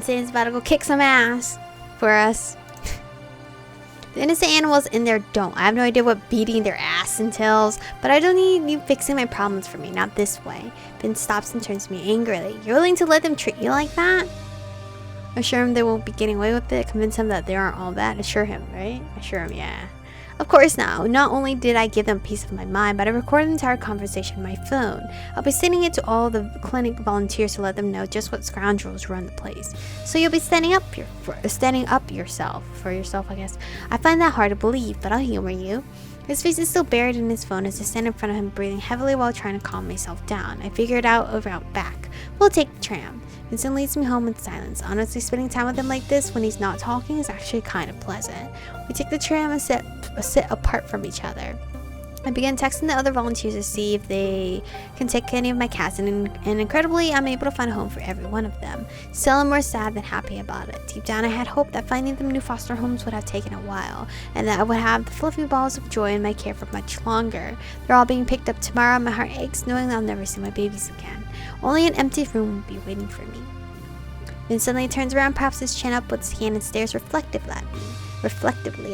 Vincent is about to go kick some ass for us. The innocent animals in there don't. I have no idea what beating their ass entails, but I don't need you fixing my problems for me, not this way. Vince stops and turns to me angrily. You're willing to let them treat you like that? Assure him they won't be getting away with it. Convince him that they aren't all that. Assure him, right? Assure him, yeah. Of course now. Not only did I give them peace of my mind, but I recorded the entire conversation on my phone. I'll be sending it to all the clinic volunteers to let them know just what scoundrels run the place. So you'll be standing up for yourself, I guess. I find that hard to believe, but I'll humor you. His face is still buried in his phone as I stand in front of him, breathing heavily while trying to calm myself down. I figured out a route back. We'll take the tram. Vincent leads me home in silence. Honestly, spending time with him like this when he's not talking is actually kind of pleasant. We take the tram and sit apart from each other. I began texting the other volunteers to see if they can take any of my cats, and incredibly, I'm able to find a home for every one of them. Still, I'm more sad than happy about it. Deep down, I had hoped that finding them new foster homes would have taken a while, and that I would have the fluffy balls of joy in my care for much longer. They're all being picked up tomorrow, and my heart aches knowing that I'll never see my babies again. Only an empty room would be waiting for me. Then suddenly turns around, props his chin up with his hand, and stares reflectively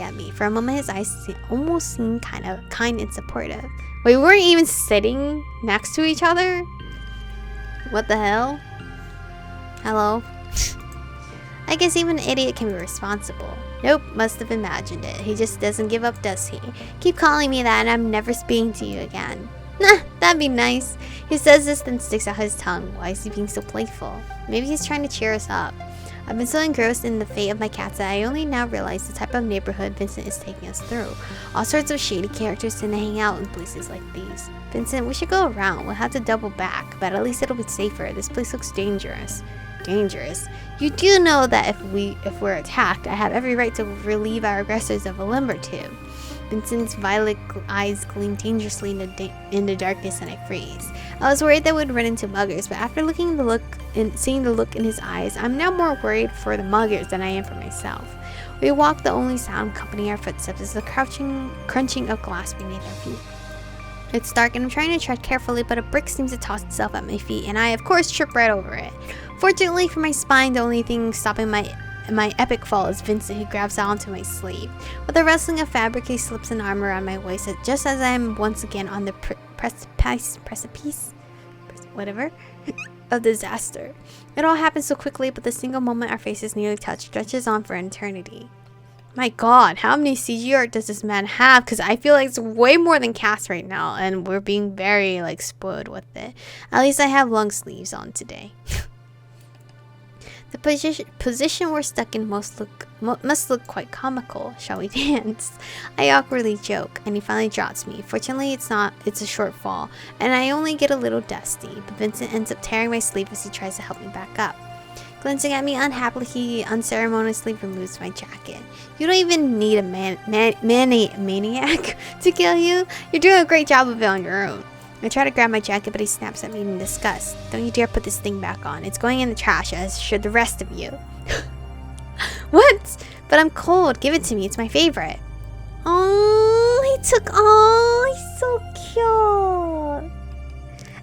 at me. For a moment, his eyes almost seemed kind and supportive. Wait, we weren't even sitting next to each other? What the hell? Hello? I guess even an idiot can be responsible. Nope, must have imagined it. He just doesn't give up, does he? Keep calling me that and I'm never speaking to you again. Nah, that'd be nice. He says this, then sticks out his tongue. Why is he being so playful? Maybe he's trying to cheer us up. I've been so engrossed in the fate of my cats that I only now realize the type of neighborhood Vincent is taking us through. All sorts of shady characters tend to hang out in places like these. Vincent, we should go around. We'll have to double back, but at least it'll be safer. This place looks dangerous. Dangerous? You do know that if we're attacked, I have every right to relieve our aggressors of a limb or two. Vincent's violet eyes gleam dangerously in the darkness, and I freeze. I was worried that we'd run into muggers, but after seeing the look in his eyes, I'm now more worried for the muggers than I am for myself. We walk, the only sound accompanying our footsteps is the crunching of glass beneath our feet. It's dark and I'm trying to tread carefully, but a brick seems to toss itself at my feet, and I of course trip right over it. Fortunately for my spine, the only thing stopping my epic fall is Vincent, who grabs onto my sleeve. With a rustling of fabric, he slips an arm around my waist just as I am once again on the precipice of disaster. It all happens so quickly, but the single moment our faces nearly touch stretches on for eternity. My god, how many CG art does this man have? Because I feel like it's way more than cast right now, and we're being very spoiled with it. At least I have long sleeves on today. The position we're stuck in must look quite comical. Shall we dance? I awkwardly joke, and he finally drops me. Fortunately, it's a short fall, and I only get a little dusty, but Vincent ends up tearing my sleeve as he tries to help me back up. Glancing at me unhappily, he unceremoniously removes my jacket. You don't even need a maniac to kill you. You're doing a great job of it on your own. I try to grab my jacket, but he snaps at me in disgust. Don't you dare put this thing back on. It's going in the trash, as should the rest of you. What? But I'm cold. Give it to me. It's my favorite. Oh, he's so cute.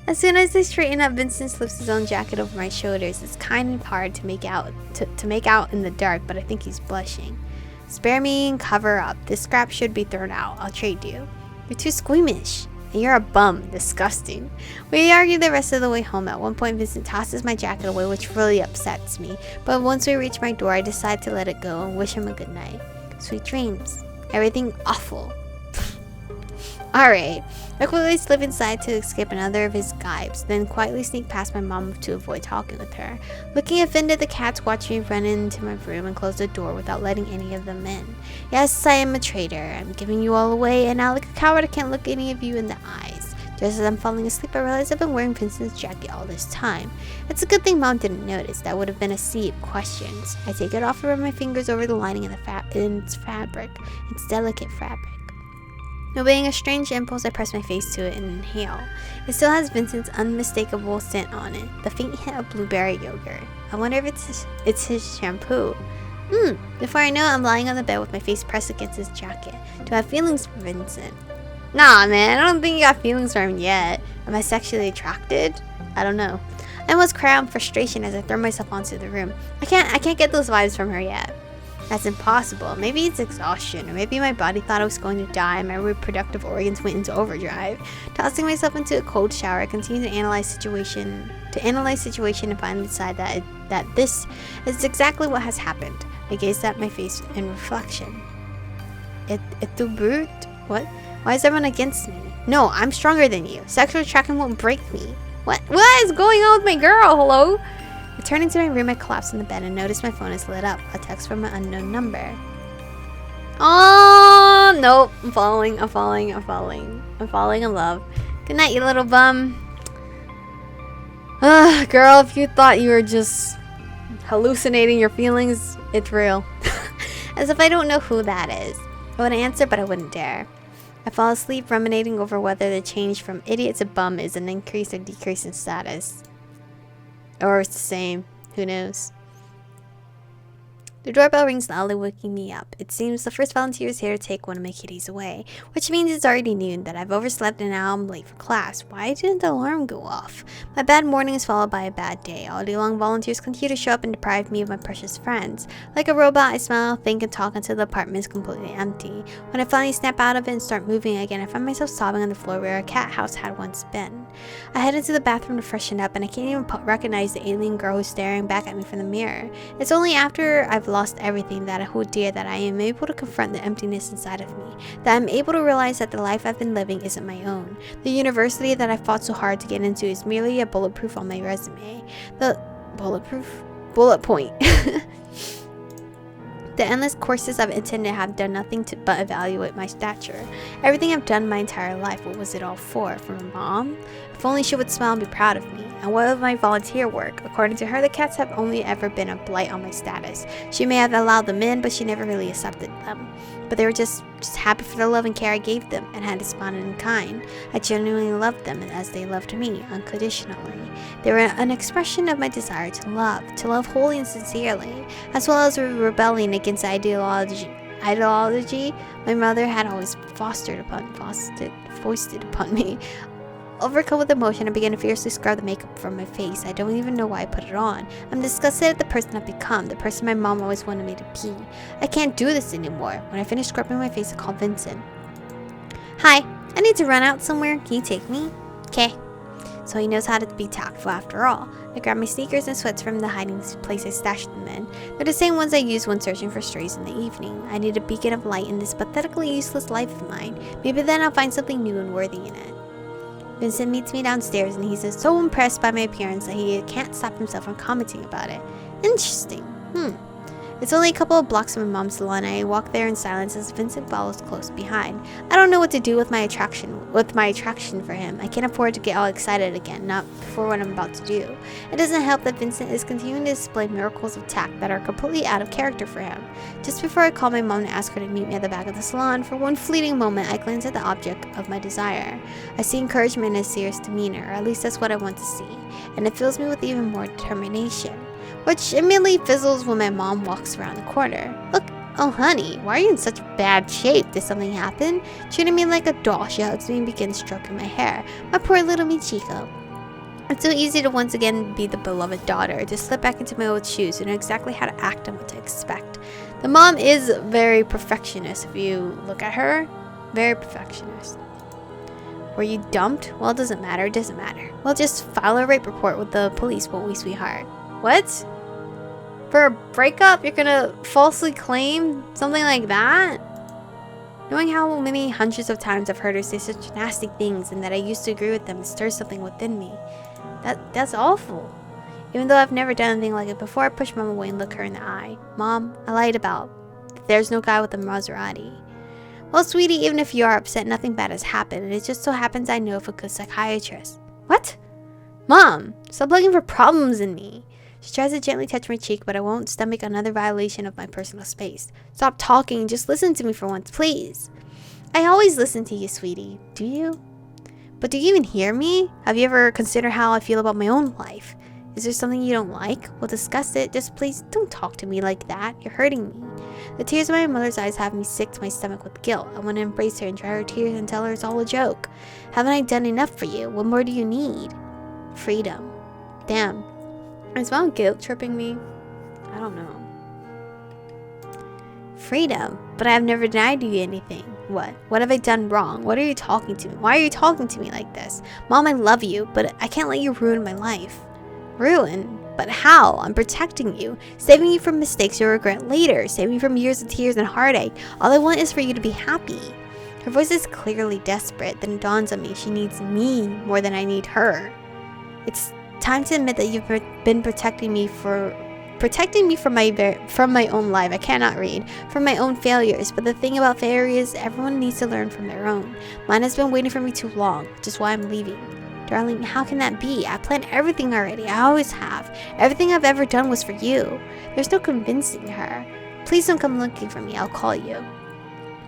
As soon as I straighten up, Vincent slips his own jacket over my shoulders. It's kind of hard to make out in the dark, but I think he's blushing. Spare me and cover up. This scrap should be thrown out. I'll trade you. You're too squeamish. And you're a bum. Disgusting. We argue the rest of the way home. At one point, Vincent tosses my jacket away, which really upsets me. But once we reach my door, I decide to let it go and wish him a good night. Sweet dreams. Everything awful. Alright. I quickly slip inside to escape another of his gibes, then quietly sneak past my mom to avoid talking with her. Looking offended, the cats watch me run into my room and close the door without letting any of them in. Yes, I am a traitor. I'm giving you all away, and now like a coward I can't look any of you in the eyes. Just as I'm falling asleep, I realize I've been wearing Vincent's jacket all this time. It's a good thing Mom didn't notice. That would have been a sea of questions. I take it off and run my fingers over the lining in its fabric. It's delicate fabric. Obeying a strange impulse, I press my face to it and inhale. It still has Vincent's unmistakable scent on it, the faint hint of blueberry yogurt. I wonder if it's his shampoo. Before I know it, I'm lying on the bed with my face pressed against his jacket. Do I have feelings for Vincent? Nah, man, I don't think you got feelings for him yet. Am I sexually attracted? I don't know. I almost cry out in frustration as I throw myself onto the room. I can't get those vibes from her yet. That's impossible. Maybe it's exhaustion, or maybe my body thought I was going to die and my reproductive organs went into overdrive. Tossing myself into a cold shower, I continue to analyze situation and finally decide that this is exactly what has happened. I gazed at my face in reflection. It's too brute? What? Why is everyone against me? No, I'm stronger than you. Sexual attraction won't break me. What is going on with my girl? Hello? Returning to my room, I collapsed in the bed and noticed my phone is lit up. A text from an unknown number. Oh, nope. I'm falling in love. Good night, you little bum. Girl, if you thought you were just hallucinating your feelings, it's real. As if I don't know who that is. I would answer, but I wouldn't dare. I fall asleep ruminating over whether the change from idiot to bum is an increase or decrease in status. Or it's the same. Who knows? The doorbell rings loudly, waking me up. It seems the first volunteer is here to take one of my kitties away, which means it's already noon, that I've overslept and now I'm late for class. Why didn't the alarm go off? My bad morning is followed by a bad day. All day long, volunteers continue to show up and deprive me of my precious friends. Like a robot, I smile, think, and talk until the apartment is completely empty. When I finally snap out of it and start moving again, I find myself sobbing on the floor where a cat house had once been. I head into the bathroom to freshen up, and I can't even recognize the alien girl who's staring back at me from the mirror. It's only after I've lost everything that I am able to confront the emptiness inside of me, that I'm able to realize that the life I've been living isn't my own. The university that I fought so hard to get into is merely a bulletproof on my resume. The bullet point. The endless courses I've attended have done nothing but evaluate my stature. Everything I've done my entire life, what was it all for? For my mom? If only she would smile and be proud of me. And what of my volunteer work? According to her, the cats have only ever been a blight on my status. She may have allowed them in, but she never really accepted them. But they were just happy for the love and care I gave them and had responded in kind. I genuinely loved them as they loved me, unconditionally. They were an expression of my desire to love wholly and sincerely, as well as a rebellion against the ideology my mother had always foisted upon me. Overcome with emotion, I began to fiercely scrub the makeup from my face. I don't even know why I put it on. I'm disgusted at the person I've become, the person my mom always wanted me to be. I can't do this anymore. When I finished scrubbing my face, I called Vincent. Hi, I need to run out somewhere. Can you take me? Okay. So he knows how to be tactful after all. I grabbed my sneakers and sweats from the hiding place I stashed them in. They're the same ones I use when searching for strays in the evening. I need a beacon of light in this pathetically useless life of mine. Maybe then I'll find something new and worthy in it. Vincent meets me downstairs and he's so impressed by my appearance that he can't stop himself from commenting about it. Interesting. It's only a couple of blocks from my mom's salon. I walk there in silence as Vincent follows close behind. I don't know what to do with my attraction for him. I can't afford to get all excited again, not for what I'm about to do. It doesn't help that Vincent is continuing to display miracles of tact that are completely out of character for him. Just before I call my mom to ask her to meet me at the back of the salon, for one fleeting moment I glance at the object of my desire. I see encouragement in his serious demeanor, or at least that's what I want to see, and it fills me with even more determination. Which immediately fizzles when my mom walks around the corner. Look, oh honey, why are you in such bad shape? Did something happen? Treating me like a doll, she hugs me and begins stroking my hair. My poor little Michiko. It's so easy to once again be the beloved daughter, to slip back into my old shoes and know exactly how to act and what to expect. The mom is very perfectionist if you look at her. Very perfectionist. Were you dumped? Well, it doesn't matter, We'll just file a rape report with the police, won't we, sweetheart? What? For a breakup, you're gonna falsely claim something like that? Knowing how many hundreds of times I've heard her say such nasty things and that I used to agree with them, it stirs something within me. That's awful. Even though I've never done anything like it before, I push Mom away and look her in the eye. Mom, I lied about. There's no guy with a Maserati. Well, sweetie, even if you are upset, nothing bad has happened, and it just so happens I know of a good psychiatrist. What? Mom, stop looking for problems in me. She tries to gently touch my cheek, but I won't stomach another violation of my personal space. Stop talking, just listen to me for once, please. I always listen to you, sweetie. Do you? But do you even hear me? Have you ever considered how I feel about my own life? Is there something you don't like? We'll discuss it. Just please don't talk to me like that. You're hurting me. The tears in my mother's eyes have me sick to my stomach with guilt. I want to embrace her and dry her tears and tell her it's all a joke. Haven't I done enough for you? What more do you need? Freedom. Damn. Is mom guilt tripping me? I don't know. Freedom, but I have never denied you anything. What? What have I done wrong? What are you talking to me? Why are you talking to me like this? Mom, I love you, but I can't let you ruin my life. Ruin? But how? I'm protecting you, saving you from mistakes you'll regret later, saving you from years of tears and heartache. All I want is for you to be happy. Her voice is clearly desperate. Then it dawns on me she needs me more than I need her. It's time to admit that you've been protecting me from my own life. I cannot read. From my own failures. But the thing about failure is everyone needs to learn from their own. Mine has been waiting for me too long, which is why I'm leaving. Darling, how can that be? I planned everything already. I always have. Everything I've ever done was for you. There's no convincing her. Please don't come looking for me. I'll call you.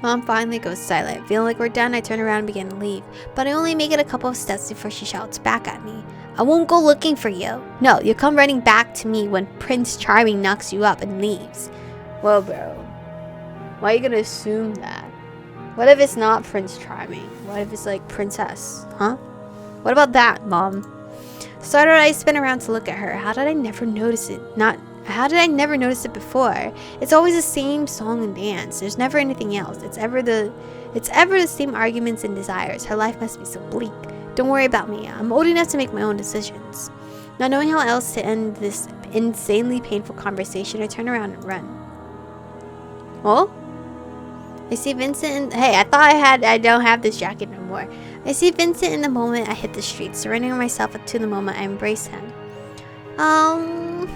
Mom finally goes silent. Feeling like we're done, I turn around and begin to leave. But I only make it a couple of steps before she shouts back at me. I won't go looking for you. No, you'll come running back to me when Prince Charming knocks you up and leaves. Well, bro. Why are you gonna assume that? What if it's not Prince Charming? What if it's like Princess? Huh? What about that, Mom? Startled, I spin around to look at her. How did I never notice it? How did I never notice it before? It's always the same song and dance. There's never anything else. It's ever the same arguments and desires. Her life must be so bleak. Don't worry about me. I'm old enough to make my own decisions. Not knowing how else to end this insanely painful conversation, I turn around and run. Oh? I see Vincent. Hey, I don't have this jacket no more. I see Vincent in the moment I hit the street, surrendering myself to the moment I embrace him. I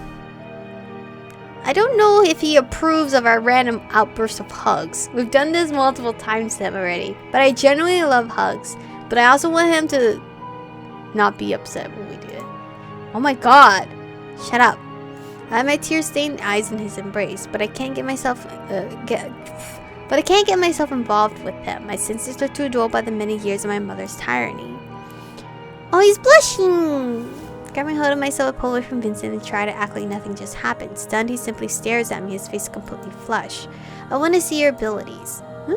don't know if he approves of our random outbursts of hugs. We've done this multiple times to him already, but I genuinely love hugs. But I also want him to not be upset when we do it. Oh my god. Shut up. I have my tear-stained eyes in his embrace, but I can't get myself involved with him. My senses are too dulled by the many years of my mother's tyranny. Oh, he's blushing! Grabbing hold of myself, I pull away from Vincent and try to act like nothing just happened. Stunned, he simply stares at me, his face completely flush. I want to see your abilities. Huh?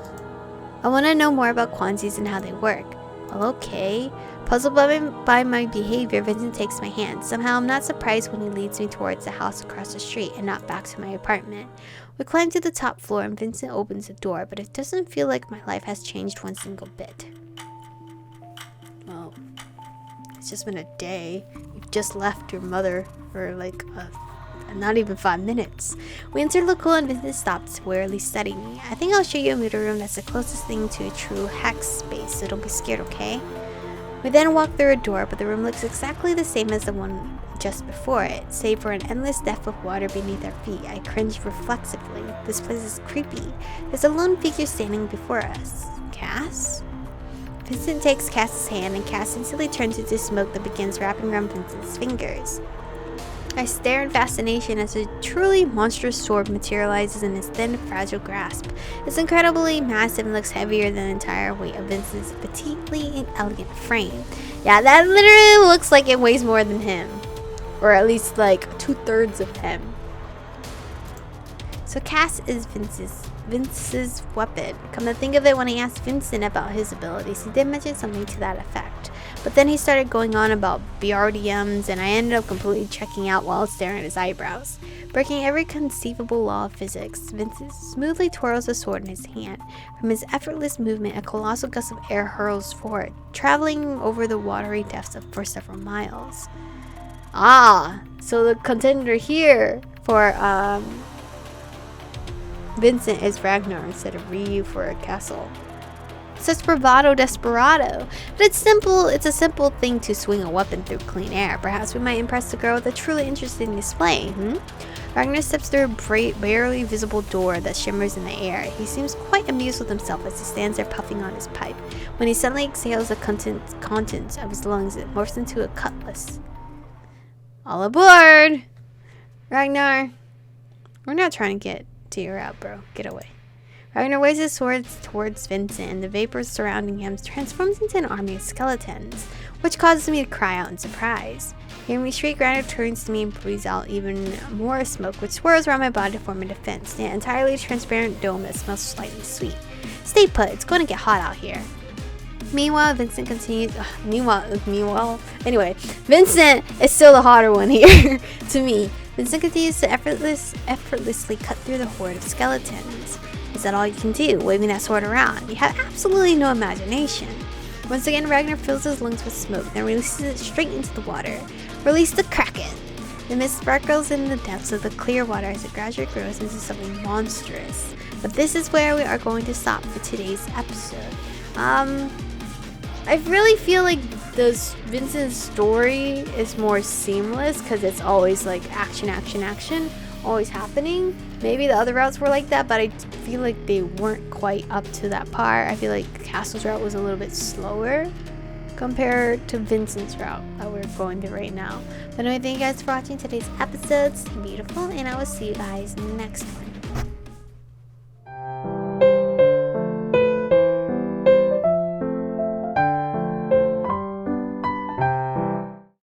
I want to know more about Kwanzis and how they work. Well, okay. Puzzled by my behavior, Vincent takes my hand. Somehow, I'm not surprised when he leads me towards the house across the street and not back to my apartment. We climb to the top floor and Vincent opens the door, but it doesn't feel like my life has changed one single bit. Well, it's just been a day. You've just left your mother for like not even 5 minutes. We enter the cool and Vincent stops, warily studying me. I think I'll show you a meter room that's the closest thing to a true hex space, so don't be scared, okay? We then walk through a door, but the room looks exactly the same as the one just before it, save for an endless depth of water beneath our feet. I cringe reflexively. This place is creepy. There's a lone figure standing before us. Cass? Vincent takes Cass's hand, and Cass instantly turns into smoke that begins wrapping around Vincent's fingers. I stare in fascination as a truly monstrous sword materializes in his thin, fragile grasp. It's incredibly massive and looks heavier than the entire weight of Vincent's petitely and elegant frame. Yeah, that literally looks like it weighs more than him. Or at least like 2/3 of him. So Cass is Vince's weapon. Come to think of it, when I asked Vincent about his abilities, he did mention something to that effect. But then he started going on about BRDMs, and I ended up completely checking out while staring at his eyebrows. Breaking every conceivable law of physics, Vincent smoothly twirls the sword in his hand. From his effortless movement, a colossal gust of air hurls forward, traveling over the watery depths for several miles. Ah, so the contender here for Vincent is Ragnar instead of Ryu for a castle. Such bravado desperado. But it's a simple thing to swing a weapon through clean air. Perhaps we might impress the girl with a truly interesting display, Ragnar steps through a barely visible door that shimmers in the air. He seems quite amused with himself as he stands there puffing on his pipe. When he suddenly exhales the contents of his lungs, it morphs into a cutlass. All aboard! Ragnar, we're not trying to get to your out, bro. Get away. Ragnar waves his sword towards Vincent, and the vapors surrounding him transforms into an army of skeletons, which causes me to cry out in surprise. Hearing me shriek, Ragnar turns to me and breathes out even more smoke, which swirls around my body to form a defense, an entirely transparent dome that smells slightly sweet. Stay put, it's going to get hot out here. Meanwhile, Vincent continues. Meanwhile, anyway, Vincent is still the hotter one here to me. Vincent continues to effortlessly cut through the horde of skeletons. Is that all you can do, waving that sword around? You have absolutely no imagination. Once again, Ragnar fills his lungs with smoke, then releases it straight into the water. Release the Kraken! The mist sparkles in the depths of the clear water as it gradually grows into something monstrous. But this is where we are going to stop for today's episode. I really feel like this Vincent's story is more seamless because it's always like action, always happening. Maybe the other routes were like that, but I feel like they weren't quite up to that par. I feel like Castle's route was a little bit slower compared to Vincent's route that we're going through right now. But anyway, thank you guys for watching today's episodes. Beautiful, and I will see you guys next one.